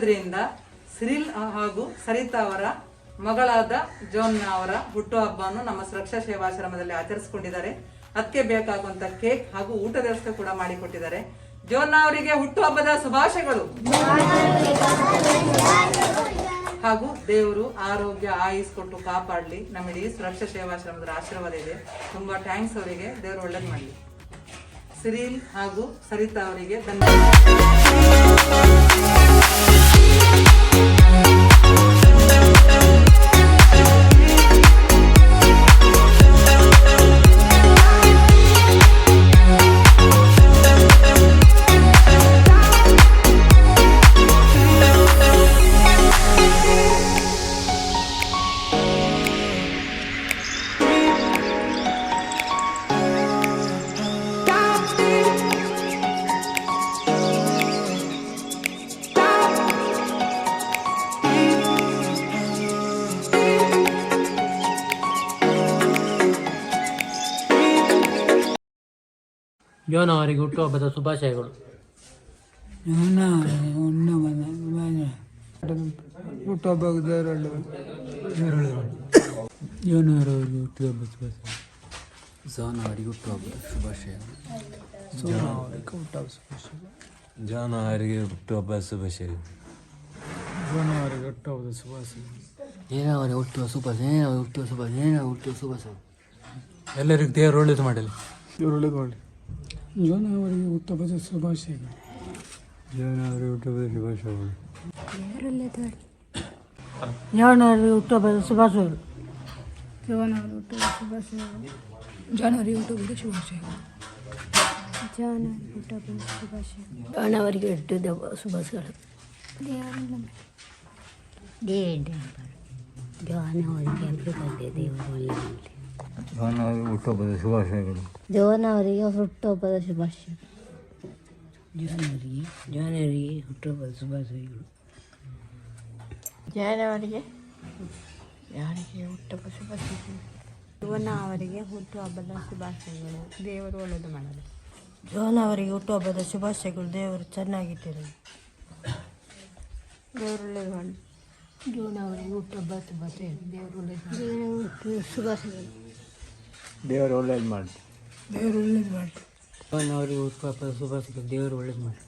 ಇರೋದ್ರಿಂದ ಸಿರಿಲ್ ಹಾಗೂ ಸರಿತಾ ಅವರ ಮಗಳಾದ ಜೋನ್ನ ಅವರ ಹುಟ್ಟುಹಬ್ಬವನ್ನು ನಮ್ಮ ಸುರಕ್ಷಾ ಸೇವಾಶ್ರಮದಲ್ಲಿ ಆಚರಿಸಿಕೊಂಡಿದ್ದಾರೆ. ಅದಕ್ಕೆ ಬೇಕಾಗುವಂತ ಕೇಕ್ ಹಾಗೂ ಊಟದ ವ್ಯವಸ್ಥೆ ಕೂಡ ಮಾಡಿಕೊಟ್ಟಿದ್ದಾರೆ. ಜೋನ್ನ ಅವರಿಗೆ ಹುಟ್ಟುಹಬ್ಬದ ಶುಭಾಶಯಗಳು ಹಾಗೂ ದೇವರು ಆರೋಗ್ಯ ಆಯುಸ್ ಕೊಟ್ಟು ಕಾಪಾಡಲಿ. ನಮ್ಮ ಇಡೀ ಸುರಕ್ಷಾ ಸೇವಾಶ್ರಮದ ಆಶೀರ್ವಾದ ಇದೆ. ತುಂಬಾ ಥ್ಯಾಂಕ್ಸ್ ಅವರಿಗೆ. ದೇವರು ಒಳ್ಳೇದು ಮಾಡಲಿ. ಸಿರಿಲ್ ಹಾಗೂ ಸರಿತಾ ಅವರಿಗೆ ಜೋನ್ ಅವರಿಗೆ ಹುಟ್ಟುಹಬ್ಬದ ಶುಭಾಶಯಗಳು. ಹುಟ್ಟುಹಬ್ಬ ಜಾನ್ ಅವರಿಗೆ ಹುಟ್ಟುಹಬ್ಬದ ಶುಭಾಶಯಗಳು. ಜಾನ್ ಅವರಿಗೆ ಹುಟ್ಟುಹಬ್ಬದ ಶುಭಾಶಯಗಳು. ಏನವರಿಗೆ ಹುಟ್ಟುವ ಶುಭಾಶಯ, ಹುಟ್ಟುವ ಶುಭಾಶಯ, ಹುಟ್ಟುವ ಶುಭಾಶಯ. ಎಲ್ಲರಿಗೂ ದೇವರು ಒಳ್ಳೇದು ಮಾಡಲಿ. ದೇವರು ಒಳ್ಳೇದು ಮಾಡಲಿ. ಜೋನ್ ಅವರಿಗೆ ಹುಟ್ಟುಹಬ್ಬದ ಶುಭಾಶಯಗಳು. ಜಾನ್ ಅವರಿಗೆ ಹುಟ್ಟುಹಬ್ಬದ ಶುಭಾಶಯಗಳು. ಜಾನ್ ಅವರಿಗೆ ಹುಟ್ಟುಹಬ್ಬದ ಶುಭಾಶಯಗಳು. ಜಾನ್ ಅವರಿಗೆ ಹುಟ್ಟುಹಬ್ಬದ ಶುಭಾಶಯಗಳು. ಜಾನ್ ಅವರಿಗೆ ಹುಟ್ಟುಹಬ್ಬದ ಶುಭಾಶಯಗಳು. ಜಾನ್ ಅವರಿಗೆ ಹುಟ್ಟುಹಬ್ಬದ ಶುಭಾಶಯಗಳು. ಜಾನ್ ಅವರಿಗೆ ಹುಟ್ಟುಹಬ್ಬದ ಶುಭಾಶಯಗಳು. ಜಾನ್ ಅವರಿಗೆ ಹುಟ್ಟುಹಬ್ಬದ ಶುಭಾಶಯಗಳು. ಜಾನ್ ಅವರಿಗೆ ಹುಟ್ಟುಹಬ್ಬದ ಶುಭಾಶಯಗಳು. ಜಾನ್ ಅವರಿಗೆ ಹುಟ್ಟುಹಬ್ಬದ ಶುಭಾಶಯಗಳು. ಜೋನ್ ಅವರಿಗೆ ಹುಟ್ಟುಹಬ್ಬದ ಶುಭಾಶಯಗಳು. ದೇವರು ಒಳ್ಳೆಯದು ಮಾಡಲಿ. ಜೋನ್ ಅವರಿಗೆ ಹುಟ್ಟುಹಬ್ಬದ ಶುಭಾಶಯಗಳು. ದೇವರು ಚೆನ್ನಾಗಿಟ್ಟಿರಲಿ. ದೇವರು ಒಳ್ಳೆಯದು ಮಾಡಲಿ. ಜೋನ್ ಅವರಿಗೆ ಹುಟ್ಟುಹಬ್ಬದ ಶುಭಾಶಯಗಳು. ದೇವರು ಒಳ್ಳೆಯದು ಶುಭಾಶಯಗಳು. ದೇವರು ಒಳ್ಳೇದು ಮಾಡಲಿ. ದೇವರು ಒಳ್ಳೇದು ಮಾಡಲಿ. ಜೋನ್ ಅವರಿಗೆ ಹುಟ್ಟುಹಬ್ಬದ ಶುಭಾಶಯಗಳು. ದೇವರು ಒಳ್ಳೆಯದು ಮಾಡಲಿ.